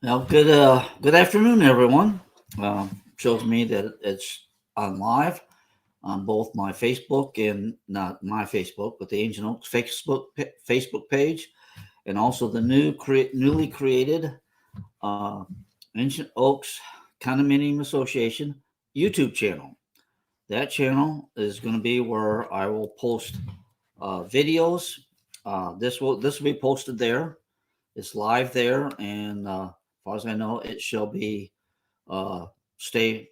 Well, good afternoon, everyone. Shows me that it's on live on both my Facebook and not my Facebook, but the Ancient Oaks Facebook page, and also the newly created uh, Ancient Oaks Condominium Association YouTube channel. That channel is going to be where I will post videos. This will be posted there. It's live there, and as far as I know, it shall be uh, stay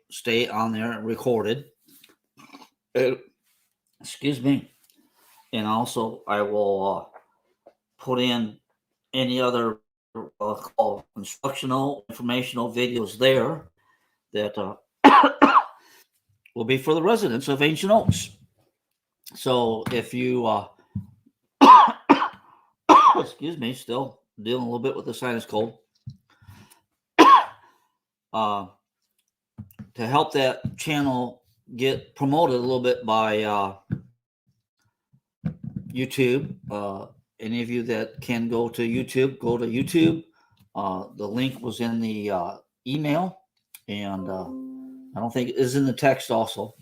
on there recorded. Uh, excuse me. And also, I will put in any other called instructional, informational videos there that will be for the residents of Ancient Oaks. So if you, excuse me, still dealing a little bit with the sinus cold, uh, to help that channel get promoted a little bit by YouTube. Any of you that can go to YouTube, go to YouTube. The link was in the email, and I don't think it is in the text also.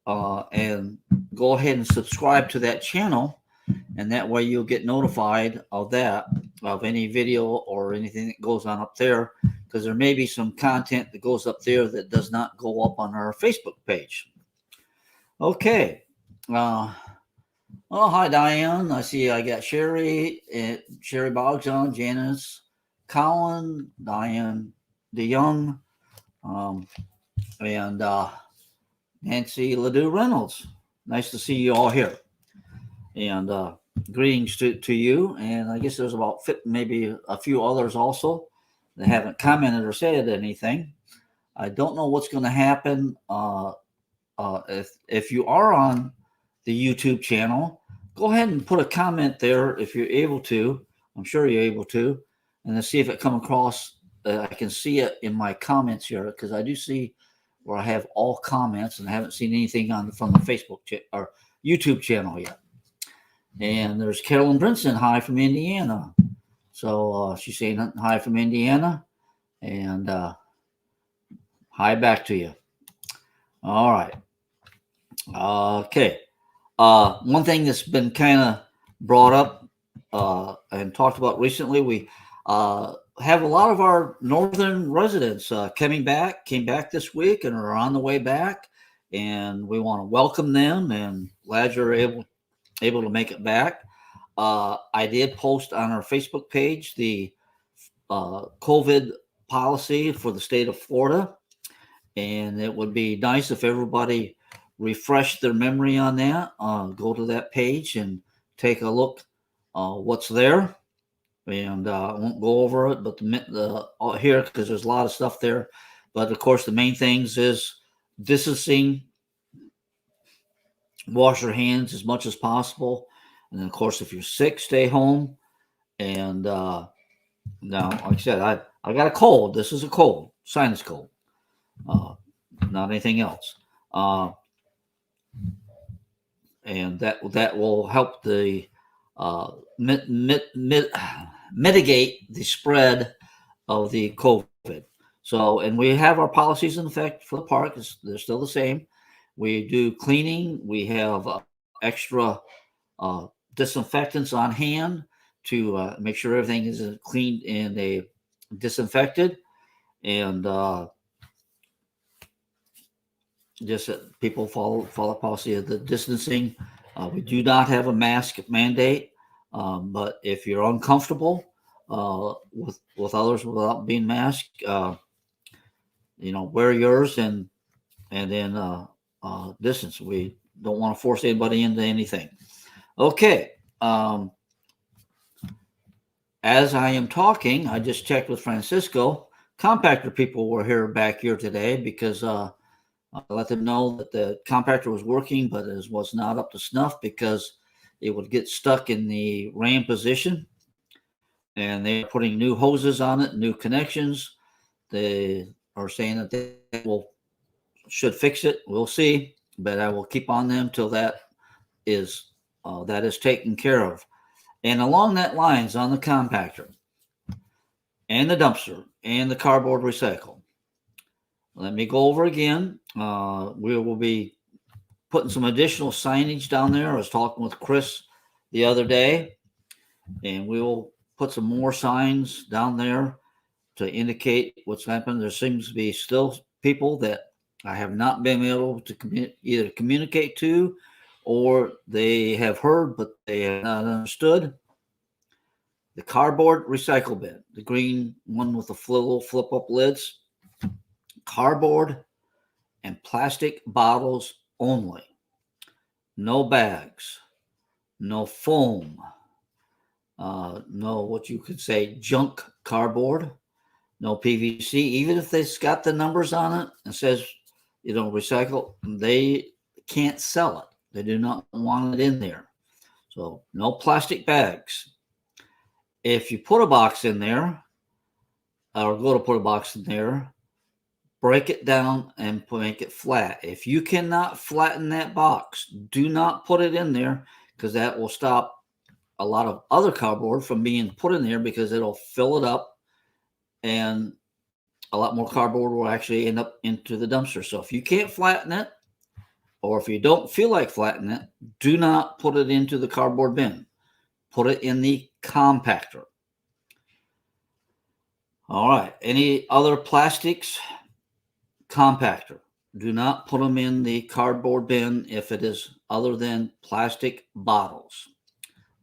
And go ahead and subscribe to that channel, and that way you'll get notified of that, of any video or anything that goes on up there, because there may be some content that goes up there that does not go up on our Facebook page. Okay. Oh, hi, Diane. I see I got Sherry Boggs on, Janice, Colin, Diane DeYoung, um, and Nancy Ledoux Reynolds. Nice to see you all here. And greetings to you. And I guess there's about maybe a few others also that haven't commented or said anything. I don't know what's going to happen if you are on the YouTube channel. Go ahead and put a comment there if you're able to. I'm sure you're able to, and let's see if it come across. I can see it in my comments here because I do see where I have all comments, and I haven't seen anything from the Facebook or YouTube channel yet. And there's Carolyn Brinson, hi from Indiana. So she's saying hi from Indiana, and hi back to you. All right. Okay. One thing that's been kind of brought up and talked about recently, we have a lot of our northern residents came back this week and are on the way back, and we want to welcome them and glad you're able to make it back. I did post on our Facebook page the COVID policy for the state of Florida, and it would be nice if everybody refresh their memory on that. Go to that page and take a look what's there. And I won't go over it, but here because there's a lot of stuff there. But of course, the main things is distancing, wash your hands as much as possible, and then of course, if you're sick, stay home. And now, like I said, I got a cold. This is a cold, sinus cold, not anything else. And that will help the mitigate the spread of the COVID. So, and we have our policies in effect for the park. They're still the same. We do cleaning. We have extra disinfectants on hand to make sure everything is cleaned and disinfected. And just people follow policy of the distancing. We do not have a mask mandate, but if you're uncomfortable with others without being masked, wear yours and then distance. We don't want to force anybody into anything. Okay. As I am talking, I just checked with Francisco. Compactor people were back here today because I let them know that the compactor was working, but it was not up to snuff because it would get stuck in the ram position. And they're putting new hoses on it, new connections. They are saying that they should fix it. We'll see, but I will keep on them till that is taken care of. And along that lines on the compactor, and the dumpster and the cardboard recycle. Let me go over again. We will be putting some additional signage down there. I was talking with Chris the other day, and we will put some more signs down there to indicate what's happened. There seems to be still people that I have not been able to either communicate to, or they have heard but they have not understood. The cardboard recycle bin, the green one with the little flip up lids, cardboard and plastic bottles only. No bags, no foam, no what you could say junk cardboard, no PVC. Even if it's got the numbers on it and says, recycle, they can't sell it. They do not want it in there. So no plastic bags. If you put a box in there, or go to put a box in there, break it down and make it flat. If you cannot flatten that box, do not put it in there, because that will stop a lot of other cardboard from being put in there, because it'll fill it up and a lot more cardboard will actually end up into the dumpster. So if you can't flatten it, or if you don't feel like flattening it, do not put it into the cardboard bin. Put it in the compactor. All right. Any other plastics? Compactor. Do not put them in the cardboard bin if it is other than plastic bottles.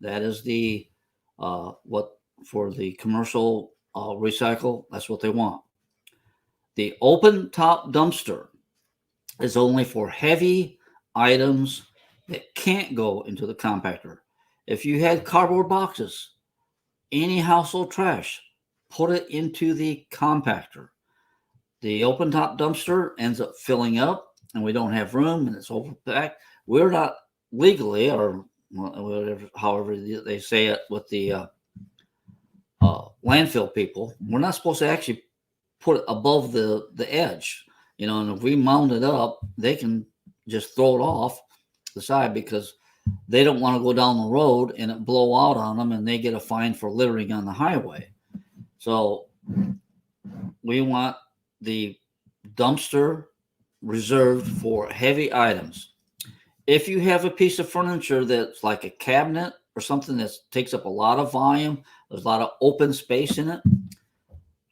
That is the what for the commercial recycle. That's what they want. The open top dumpster is only for heavy items that can't go into the compactor. If you had cardboard boxes, any household trash, put it into the compactor. The open top dumpster ends up filling up and we don't have room and it's overpacked. We're not legally, or whatever, however they say it with the landfill people, we're not supposed to actually put it above the edge, and if we mount it up, they can just throw it off the side, because they don't want to go down the road and it blow out on them and they get a fine for littering on the highway. So we want the dumpster reserved for heavy items. If you have a piece of furniture that's like a cabinet or something that takes up a lot of volume, there's a lot of open space in it,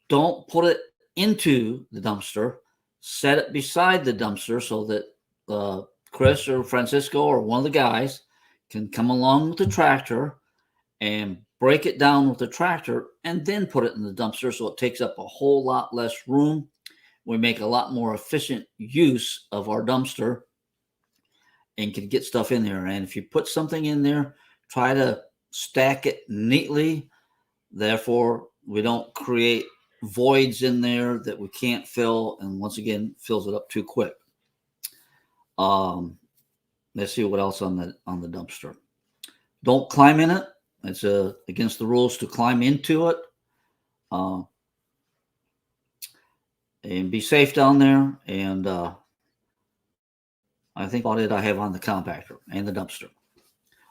don't put it into the dumpster. Set it beside the dumpster so that Chris or Francisco or one of the guys can come along with the tractor and break it down with the tractor and then put it in the dumpster, so it takes up a whole lot less room. We make a lot more efficient use of our dumpster and can get stuff in there. And if you put something in there, try to stack it neatly. Therefore, we don't create voids in there that we can't fill, and once again fills it up too quick. Let's see what else on the dumpster. Don't climb in it. It's against the rules to climb into it. And be safe down there. And I think all it I have on the compactor and the dumpster.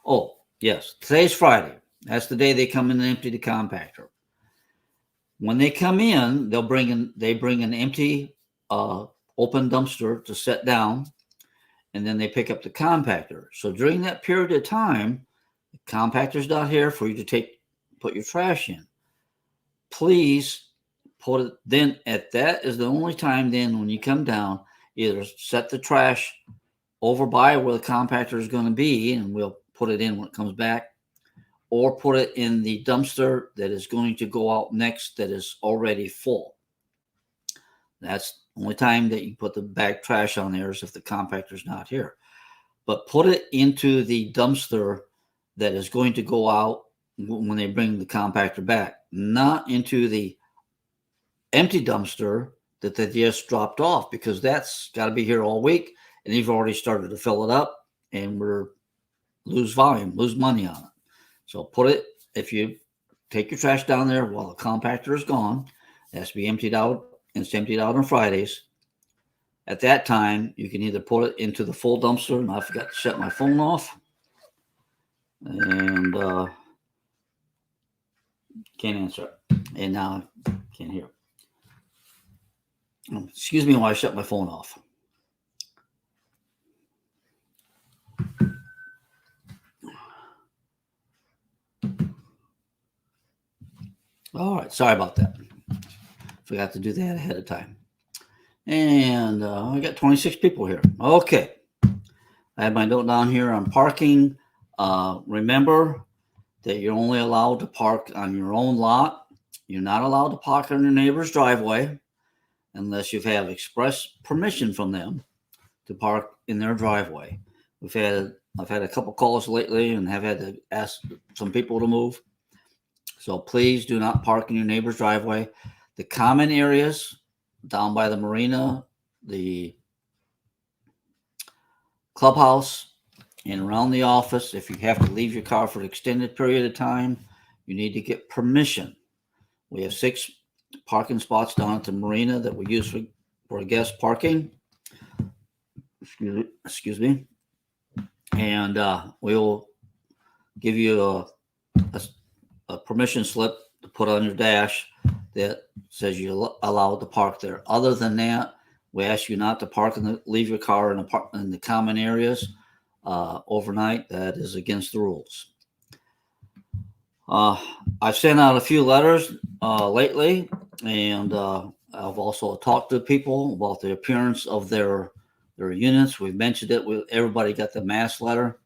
Oh, yes. Today's Friday. That's the day they come in and empty the compactor. When they come in, they bring an empty open dumpster to set down, and then they pick up the compactor. So during that period of time, the compactor's not here for you to put your trash in. Please put it then. That is the only time then when you come down, either set the trash over by where the compactor is going to be, and we'll put it in when it comes back, or put it in the dumpster that is going to go out next that is already full. That's the only time that you put the bag trash on there, is if the compactor is not here. But put it into the dumpster that is going to go out when they bring the compactor back, not into the empty dumpster that they just dropped off, because that's got to be here all week and you've already started to fill it up, and lose money on it. So if you take your trash down there while the compactor is gone, it has to be emptied out, and it's emptied out on Fridays. At that time, you can either put it into the full dumpster, and I forgot to shut my phone off, and can't answer it. And now Can't hear. Excuse me while I shut my phone off. All right, sorry about that. Forgot to do that ahead of time. And I got 26 people here. Okay. I have my note down here on parking. Remember that you're only allowed to park on your own lot. You're not allowed to park on your neighbor's driveway unless you have express permission from them to park in their driveway. I've had a couple calls lately and have had to ask some people to move. So please do not park in your neighbor's driveway. The common areas down by the marina, the clubhouse, and around the office, if you have to leave your car for an extended period of time, you need to get permission. We have 6 parking spots down at the marina that we use for guest parking. Excuse me. And we will give you a permission slip to put on your dash that says you're allowed to park there. Other than that, we ask you not to leave your car in the common areas overnight. That is against the rules. I've sent out a few letters lately, and I've also talked to people about the appearance of their units. We've mentioned it. Everybody got the mass letter.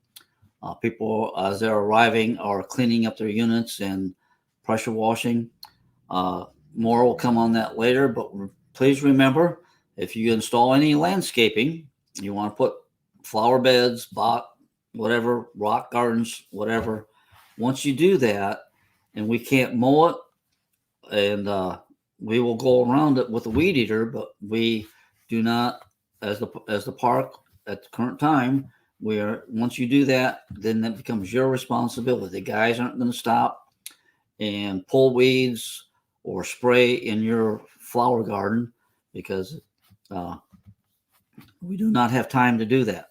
People, as they're arriving, are cleaning up their units and pressure washing. More will come on that later, but please remember, if you install any landscaping, you want to put flower beds, whatever, rock gardens, whatever. Once you do that, and we can't mow it, and we will go around it with a weed eater, but we do not, as the park at the current time, once you do that, then that becomes your responsibility. The guys aren't going to stop and pull weeds or spray in your flower garden because we do not have time to do that.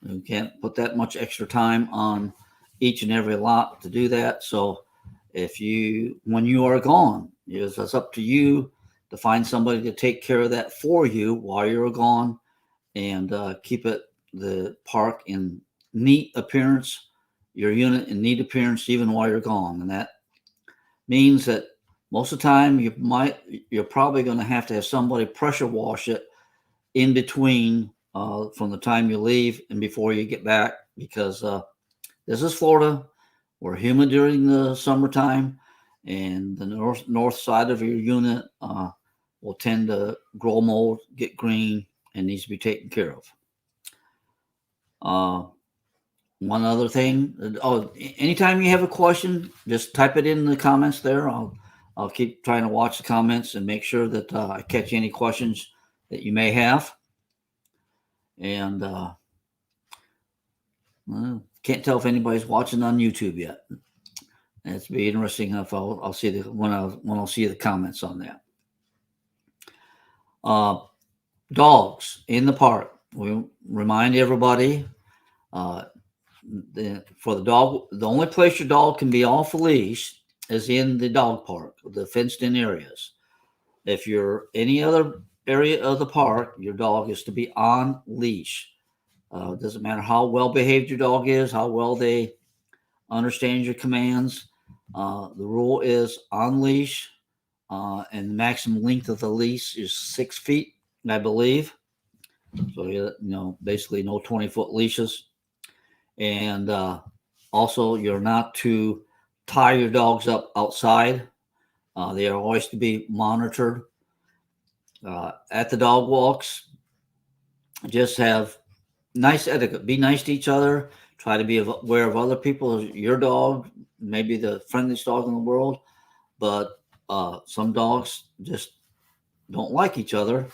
We can't put that much extra time on each and every lot to do that. So when you are gone, it's up to you to find somebody to take care of that for you while you're gone and keep the park in neat appearance, your unit in neat appearance, even while you're gone. And that means that most of the time you're probably going to have somebody pressure wash it in between from the time you leave and before you get back, because this is Florida. We're humid during the summertime, and the north side of your unit will tend to grow mold, get green, and needs to be taken care of. One other thing, anytime you have a question, just type it in the comments there. I'll keep trying to watch the comments and make sure that I catch any questions that you may have. And can't tell if anybody's watching on YouTube yet. It's be interesting if I'll see when I'll see the comments on that. Dogs in the park. We remind everybody for the dog, the only place your dog can be off a leash is in the dog park, the fenced-in areas. If you're any other area of the park, your dog is to be on leash. It doesn't matter how well behaved your dog is, how well they understand your commands. The rule is on leash, and the maximum length of the leash is 6 feet, I believe. So basically no 20-foot leashes. And also, you're not to tie your dogs up outside. They are always to be monitored. At the dog walks, just have nice etiquette. Be nice to each other. Try to be aware of other people. Your dog may be the friendliest dog in the world, but some dogs just don't like each other,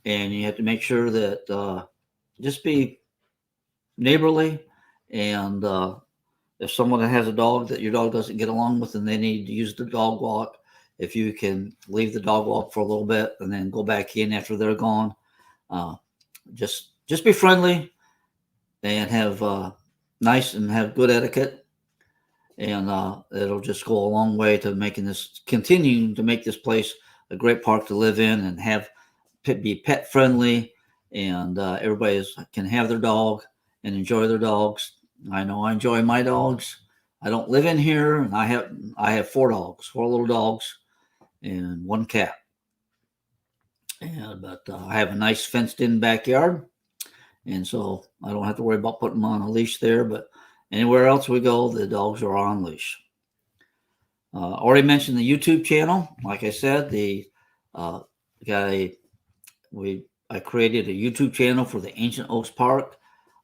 and you have to make sure that just be neighborly. And if someone has a dog that your dog doesn't get along with and they need to use the dog walk, if you can leave the dog walk for a little bit and then go back in after they're gone, just be friendly and have nice and have good etiquette, and it'll just go a long way to continuing to make this place a great park to live in and be pet friendly, and everybody can have their dog and enjoy their dogs. I know I enjoy my dogs. I don't live in here, and I have 4 little dogs, and 1 cat. But I have a nice fenced-in backyard, and so I don't have to worry about putting them on a leash there. But anywhere else we go, the dogs are on leash. Already mentioned the YouTube channel. Like I said, I created a YouTube channel for the Ancient Oaks Park.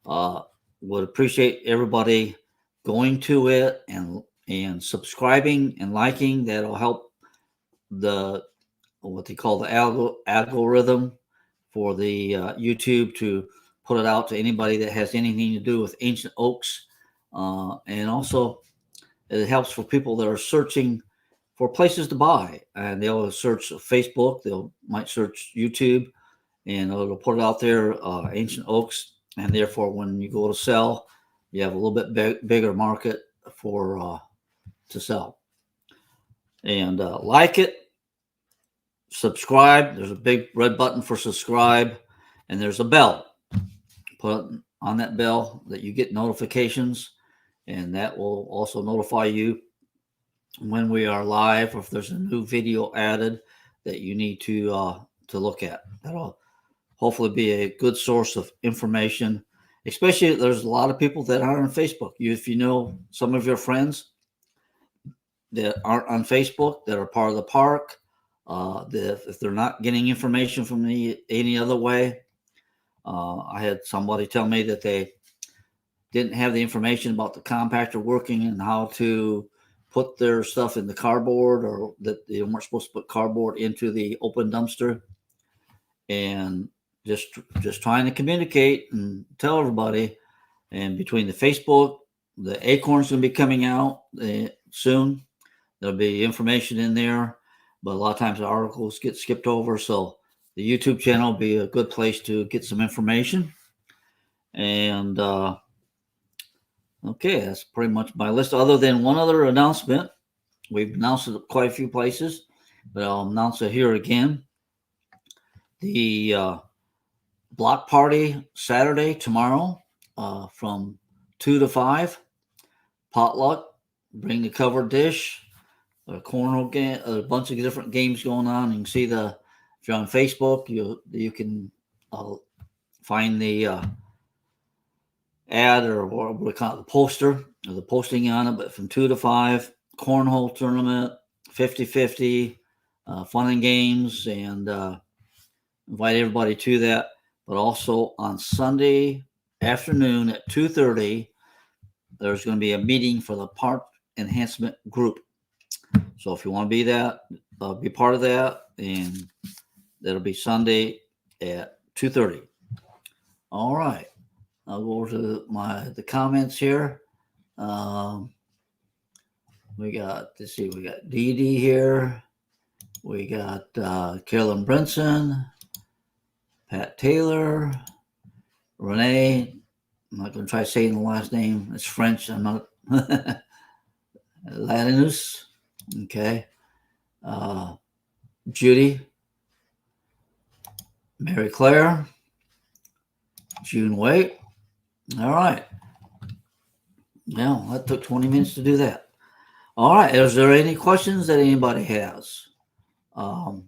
Would appreciate everybody going to it and subscribing and liking. That'll help what they call the algorithm for the YouTube to put it out to anybody that has anything to do with Ancient Oaks. And also, it helps for people that are searching for places to buy, and they'll search Facebook, might search YouTube, and it'll put it out there, Ancient Oaks, and therefore when you go to sell, you have a little bit bigger market to sell. And like it, subscribe. There's a big red button for subscribe, and there's a bell. Put on that bell that you get notifications, and that will also notify you when we are live, or if there's a new video added that you need to look at. That'll hopefully be a good source of information, especially there's a lot of people that aren't on Facebook. If you know some of your friends that aren't on Facebook, that are part of the park, if they're not getting information from me any other way, I had somebody tell me that they didn't have the information about the compactor working and how to put their stuff in the cardboard, or that they weren't supposed to put cardboard into the open dumpster. And just trying to communicate and tell everybody. And between the Facebook, the Acorn's going to be coming out soon. There'll be information in there, but a lot of times the articles get skipped over. So the YouTube channel will be a good place to get some information. And okay, that's pretty much my list, other than one other announcement. We've announced it quite a few places, but I'll announce it here again. The block party Saturday, tomorrow, from 2 to 5. Potluck, bring the covered dish, a cornhole game, a bunch of different games going on. You can see if you're on Facebook, you can find the ad, or what we call it, the poster, or the posting on it. But from 2 to 5, cornhole tournament, 50-50, fun and games, and invite everybody to that. But also on Sunday afternoon at 2:30, there's going to be a meeting for the park enhancement group. So if you want to be part of that, and that'll be Sunday at 2:30. All right. I'll go over to the comments here. We got Dee Dee here. We got Carolyn Brinson, Pat Taylor, Renee. I'm not going to try saying the last name. It's French. I'm not. Latinus. Okay. Judy, Mary Claire, June Waite. All right. Well, that took 20 minutes to do that. All right. Is there any questions that anybody has? Go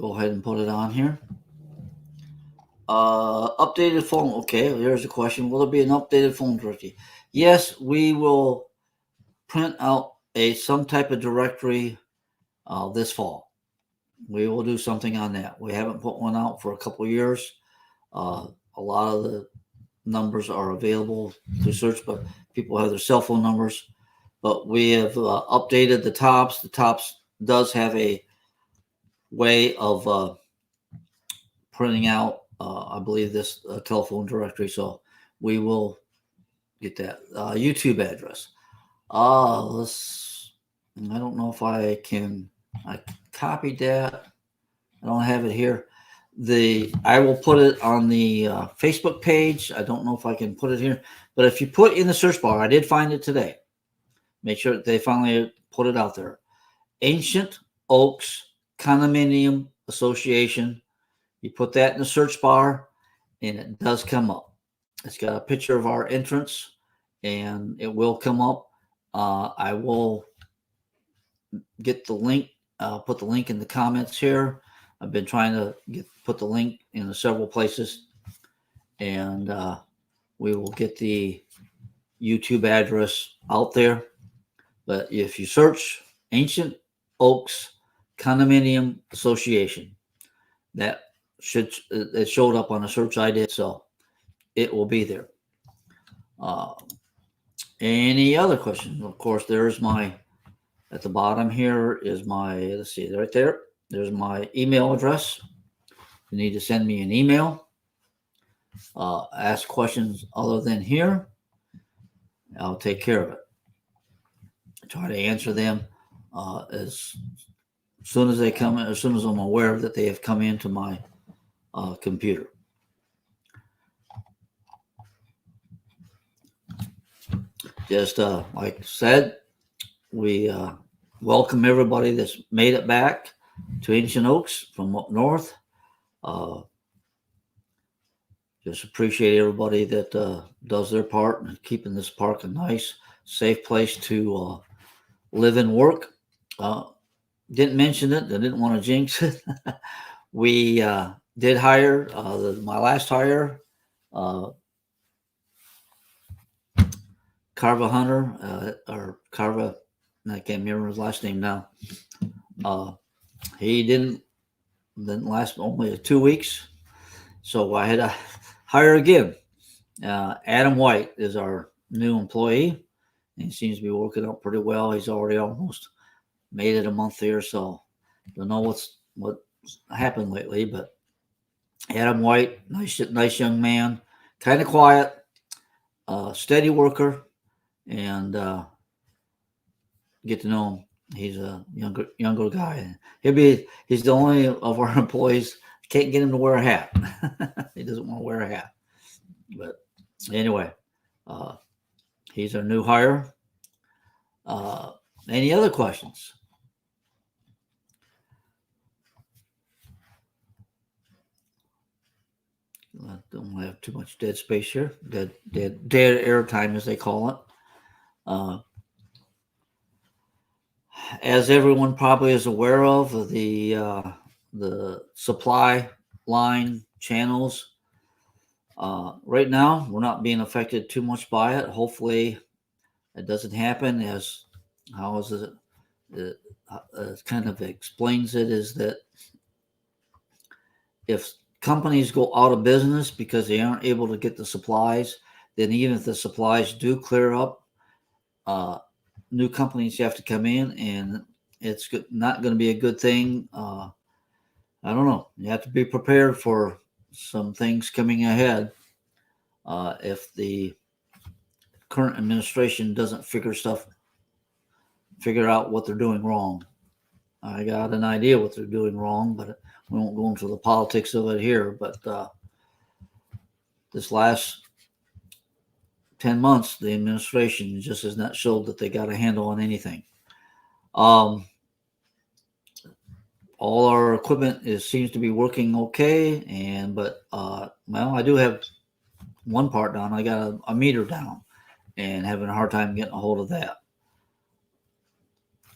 ahead and put it on here. Updated phone. Okay, here's a question. Will there be an updated phone directory? Yes, we will print out some type of directory this fall. We will do something on that. We haven't put one out for a couple of years. A lot of the numbers are available to search, but people have their cell phone numbers. But we have updated the tops. The tops does have a way of printing out, I believe, this telephone directory. So we will get that YouTube address. I don't know if I copied that. I don't have it here. I will put it on the Facebook page. I don't know if I can put it here, but if you put in the search bar, I did find it today. Make sure that they finally put it out there. Ancient Oaks Condominium Association. You put that in the search bar, and it does come up. It's got a picture of our entrance, and it will come up. I will get the link. I'll put the link in the comments here. I've been trying to put the link in several places, and we will get the YouTube address out there. But if you search Ancient Oaks Condominium Association, that it showed up on the search I did, so it will be there. Any other questions? Of course, there's my, at the bottom here is my, let's see, right there. There's my email address. You need to send me an email. Ask questions other than here. I'll take care of it. Try to answer them as soon as they come in, as soon as I'm aware that they have come into my computer. Just like I said, we welcome everybody that's made it back to Ancient Oaks from up north. Just appreciate everybody that does their part in keeping this park a nice, safe place to live and work. Didn't mention it. I didn't want to jinx it. We did hire my last hire, Carva Hunter, or Carva. I can't remember his last name now. He didn't last only 2 weeks, so I had to hire again. Adam White is our new employee. He seems to be working out pretty well. He's already almost made it a month here, so don't know what happened lately. But Adam White, nice young man, kind of quiet, steady worker, and get to know him. He's a younger guy. He's the only of our employees can't get him to wear a hat. He doesn't want to wear a hat. But anyway, he's our new hire. Any other questions? I don't have too much dead space here. Dead air time, as they call it. As everyone probably is aware of, the supply line channels. Right now, we're not being affected too much by it. Hopefully, it doesn't happen. As how is it? It kind of explains it is that if companies go out of business because they aren't able to get the supplies, then even if the supplies do clear up, new companies have to come in, and it's not going to be a good thing. I don't know. You have to be prepared for some things coming ahead if the current administration doesn't figure out what they're doing wrong. I got an idea what they're doing wrong, but we won't go into the politics of it here. But this last 10 months, the administration just has not showed that they got a handle on anything. All our equipment seems to be working okay, but I do have one part down. I got a meter down, and having a hard time getting a hold of that.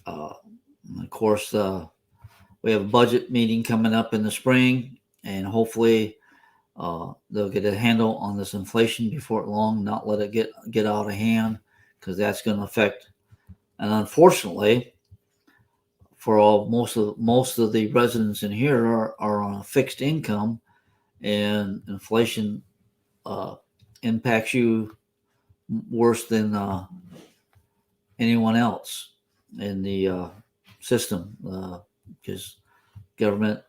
Of course, we have a budget meeting coming up in the spring, and hopefully they'll get a handle on this inflation before long, not let it get out of hand, because that's going to affect. And unfortunately, for most of the residents in here are on a fixed income, and inflation impacts you worse than anyone else in the system, because government,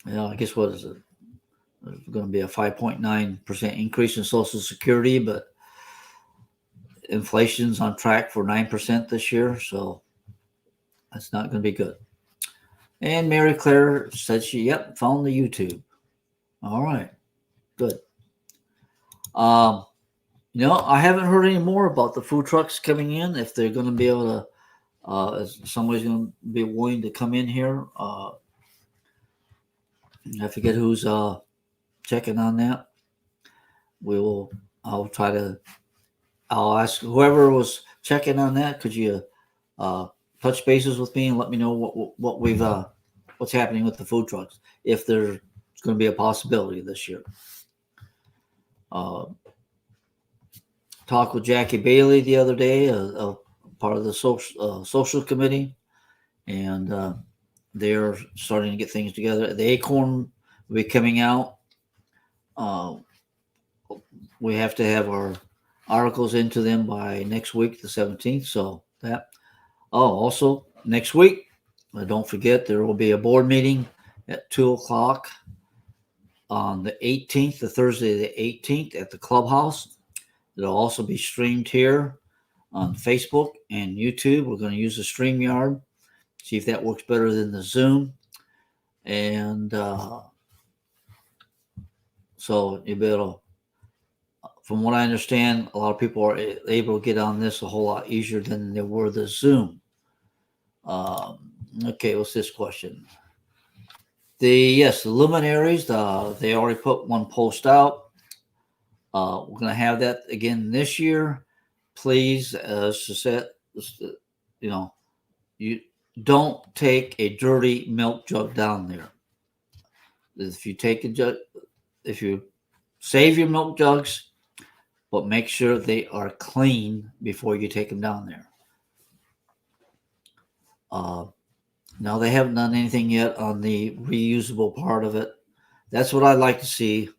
I guess what is it? There's going to be a 5.9% increase in Social Security, but inflation's on track for 9% this year, so that's not going to be good. And Mary Claire said she found the YouTube. All right, good. I haven't heard any more about the food trucks coming in, if they're going to be able to Is somebody's going to be willing to come in here? I forget who's checking on that. I'll try to. I'll ask whoever was checking on that. Could you touch bases with me and let me know what we've what's happening with the food trucks, if there's going to be a possibility this year. Talked with Jackie Bailey the other day, part of the social committee, and they're starting to get things together. The Acorn will be coming out. We have to have our articles into them by next week, the 17th. So that. Oh, also next week, don't forget there will be a board meeting at 2:00 on the 18th, the Thursday the 18th at the clubhouse. It'll also be streamed here on Facebook and YouTube. We're going to use the StreamYard, see if that works better than the Zoom. And so you'll be able to, from what I understand, a lot of people are able to get on this a whole lot easier than they were the Zoom. Okay, what's this question? The luminaries, they already put one post out. We're going to have that again this year. Please, you don't take a dirty milk jug down there. If you take a jug, if you save your milk jugs, but make sure they are clean before you take them down there. Now, they haven't done anything yet on the reusable part of it. That's what I'd like to see,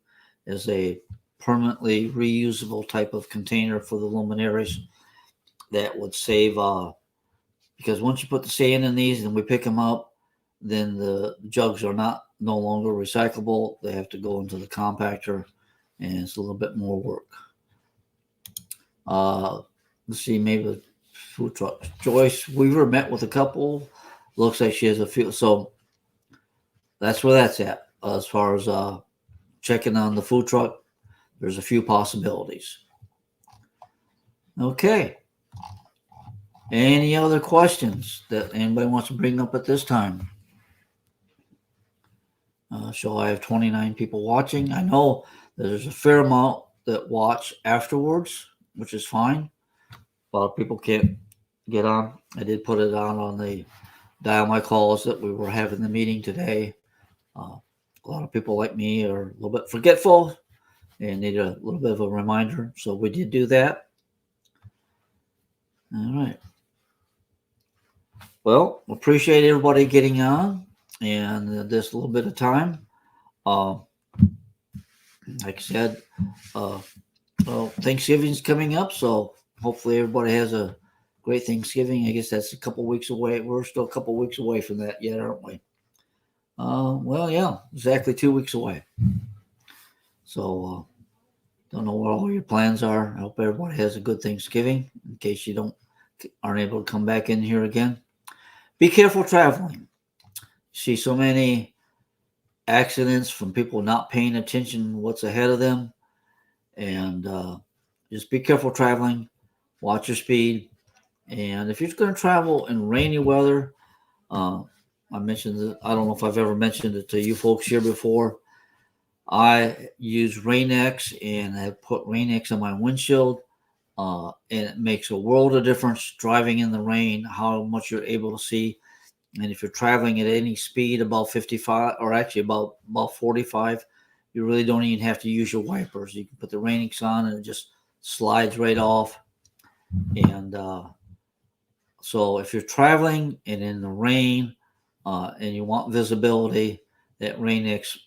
is a permanently reusable type of container for the luminaries that would save, because once you put the sand in these and we pick them up, then the jugs are no longer recyclable. They have to go into the compactor, and it's a little bit more work. Let's see, maybe the food truck. Joyce Weaver met with a couple. Looks like she has a few. So that's where that's at. As far as checking on the food truck, there's a few possibilities. Okay. Any other questions that anybody wants to bring up at this time? So I have 29 people watching. I know there's a fair amount that watch afterwards, which is fine. A lot of people can't get on. I did put it on the dial my calls that we were having the meeting today. A lot of people like me are a little bit forgetful and need a little bit of a reminder. So we did do that. All right. Well, appreciate everybody getting on and this little bit of time. Like I said, Thanksgiving's coming up, so hopefully everybody has a great Thanksgiving. I guess that's a couple weeks away. We're still a couple weeks away from that yet, aren't we? Well, yeah, exactly 2 weeks away. So, don't know what all your plans are. I hope everybody has a good Thanksgiving. In case you aren't able to come back in here again, be careful traveling. See so many accidents from people not paying attention to what's ahead of them, and just be careful traveling. Watch your speed, and if you're going to travel in rainy weather, I mentioned that. I don't know if I've ever mentioned it to you folks here before. I use Rain-X, and I put Rain-X on my windshield, and it makes a world of difference driving in the rain, how much you're able to see. And if you're traveling at any speed above 55, or actually about 45, you really don't even have to use your wipers. You can put the Rain-X on, and it just slides right off. And so if you're traveling and in the rain, and you want visibility, that Rain-X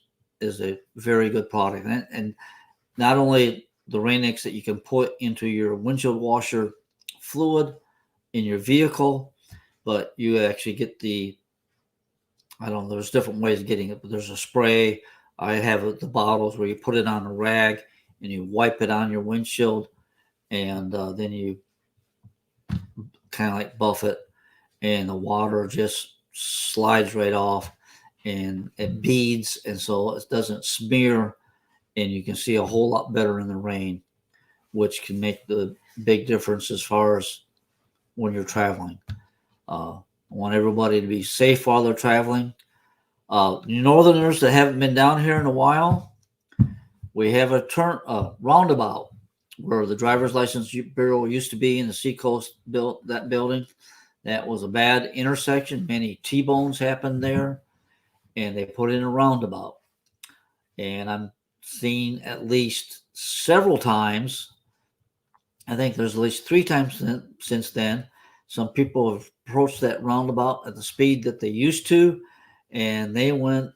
is a very good product. And not only the Rain-X that you can put into your windshield washer fluid in your vehicle, but you actually get I don't know, there's different ways of getting it, but there's a spray. I have the bottles where you put it on a rag and you wipe it on your windshield, and then you kind of like buff it, and the water just slides right off, and it beads, and so it doesn't smear, and you can see a whole lot better in the rain, which can make the big difference as far as when you're traveling. I want everybody to be safe while they're traveling. Northerners that haven't been down here in a while, we have a roundabout where the driver's license bureau used to be in the Seacoast built that building. That was a bad intersection. Many T-bones happened there, and they put in a roundabout. And I'm seeing at least several times. I think there's at least 3 times since then. Some people have approached that roundabout at the speed that they used to, and they went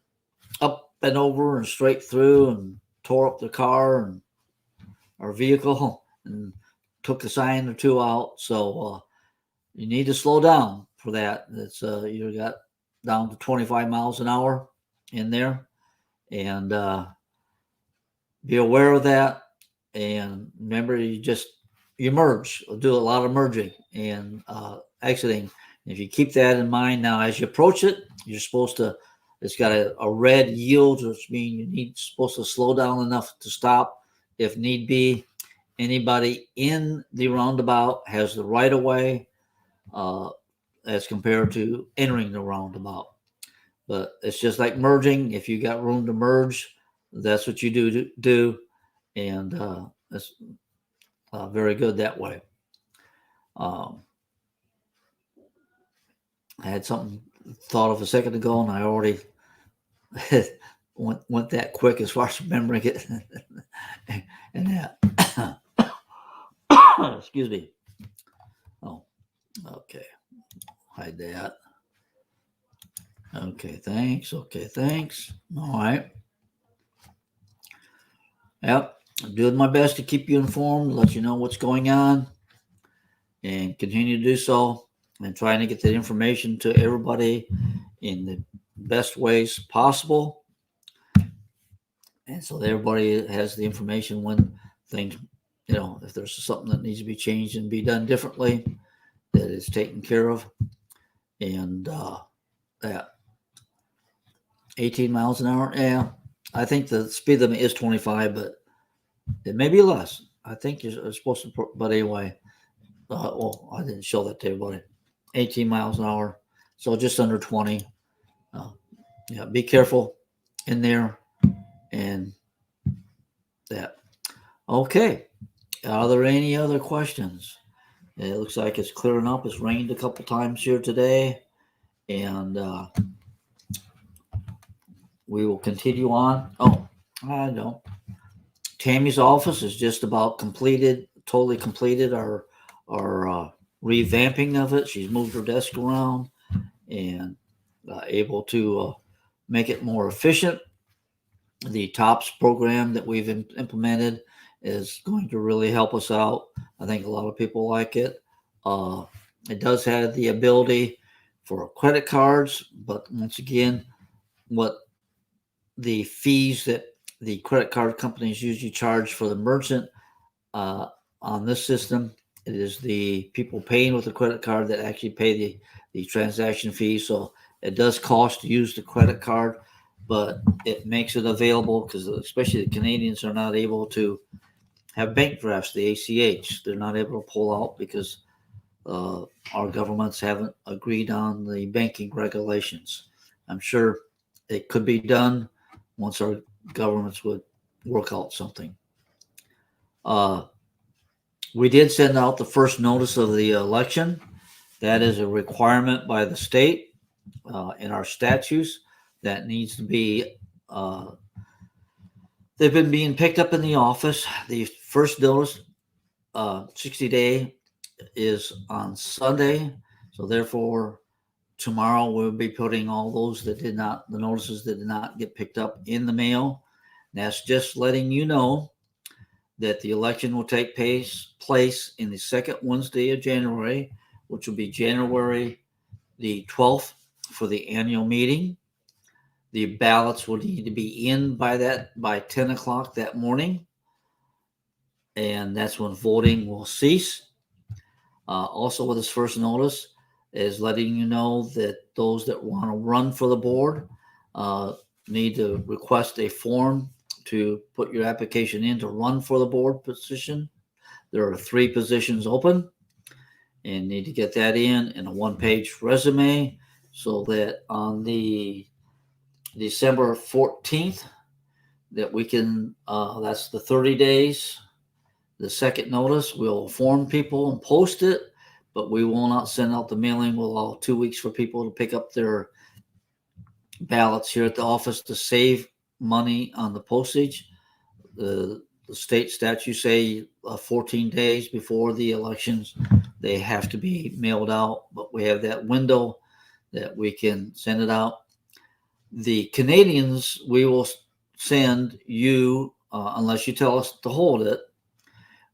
up and over and straight through and tore up the car and our vehicle and took a sign or two out. So you need to slow down for that. It's you got down to 25 miles an hour in there, and be aware of that. And remember, you merge, do a lot of merging and exiting. If you keep that in mind now, as you approach it, you're supposed to. It's got a red yield, which means supposed to slow down enough to stop if need be. Anybody in the roundabout has the right of way as compared to entering the roundabout. But it's just like merging. If you got room to merge, that's what you do, and it's very good that way. I had something thought of a second ago, and I already went that quick as far as remembering it. And that. Excuse me. Oh, okay. Hide that. Okay, thanks. All right. Yep. I'm doing my best to keep you informed, let you know what's going on, and continue to do so, and trying to get that information to everybody in the best ways possible. And so that everybody has the information when things, if there's something that needs to be changed and be done differently, that is taken care of. And that 18 miles an hour, yeah, I think the speed limit is 25, but it may be less. I think you're supposed to, but anyway, I didn't show that to everybody. 18 miles an hour, so just under 20. Yeah, be careful in there, and that. Okay. Are there any other questions? It looks like it's clearing up. It's rained a couple times here today, and we will continue on. Oh, I know. Tammy's office is just about totally completed our revamping of it. She's moved her desk around and able to make it more efficient. The TOPS program that we've implemented is going to really help us out. I think a lot of people like it. It does have the ability for credit cards, but once again, what the fees that the credit card companies usually charge for the merchant on this system, it is the people paying with the credit card that actually pay the transaction fee. So it does cost to use the credit card, but it makes it available because especially the Canadians are not able to have bank drafts, the ACH. They're not able to pull out because our governments haven't agreed on the banking regulations. I'm sure it could be done once our governments would work out something. We did send out the first notice of the election. That is a requirement by the state in our statutes that needs to be. They've been being picked up in the office. The first notice, 60-day, is on Sunday. So therefore, tomorrow we'll be putting all those the notices that did not get picked up in the mail. And that's just letting you know that the election will take place in the second Wednesday of January, which will be January the 12th for the annual meeting. The ballots will need to be in by 10 o'clock that morning, and that's when voting will cease. Also, with this first notice is letting you know that those that want to run for the board need to request a form to put your application in to run for the board position. There are 3 positions open, and need to get that in a one-page resume, so that on the December 14th that we can, that's the 30 days, the second notice, we'll inform people and post it, but we will not send out the mailing. We'll allow 2 weeks for people to pick up their ballots here at the office to save money on the postage. The state statutes say 14 days before the elections, they have to be mailed out, but we have that window that we can send it out. The Canadians, we will send you, unless you tell us to hold it,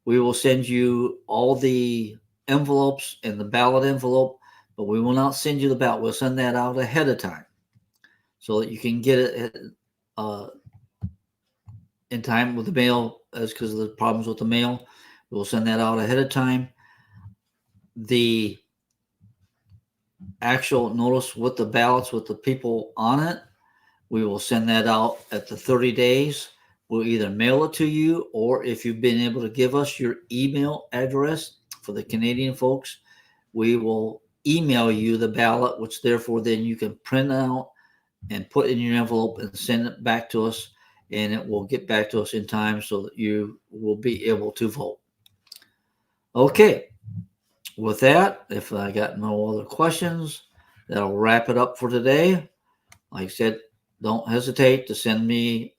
we will send you all the envelopes and the ballot envelope, but we will not send you the ballot. We'll send that out ahead of time so that you can get it in time with the mail, as because of the problems with the mail. We'll send that out ahead of time. The actual notice with the ballots with the people on it, we will send that out at the 30 days. We'll either mail it to you, or if you've been able to give us your email address for the Canadian folks, we will email you the ballot, which therefore then you can print out and put in your envelope and send it back to us, and it will get back to us in time so that you will be able to vote. Okay, with that, if I got no other questions, that'll wrap it up for today. Like I said, don't hesitate to send me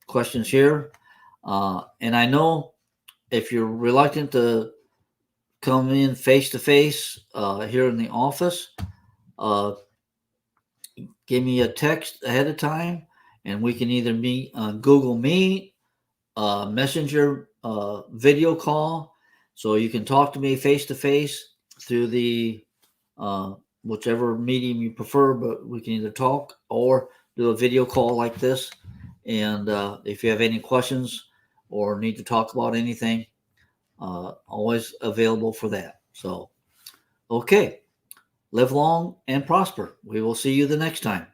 questions here. And I know if you're reluctant to come in face to face here in the office, give me a text ahead of time, and we can either meet on Google Meet, Messenger, video call, so you can talk to me face to face through the whichever medium you prefer. But we can either talk or do a video call like this. And if you have any questions or need to talk about anything, always available for that. So, okay, live long and prosper. We will see you the next time.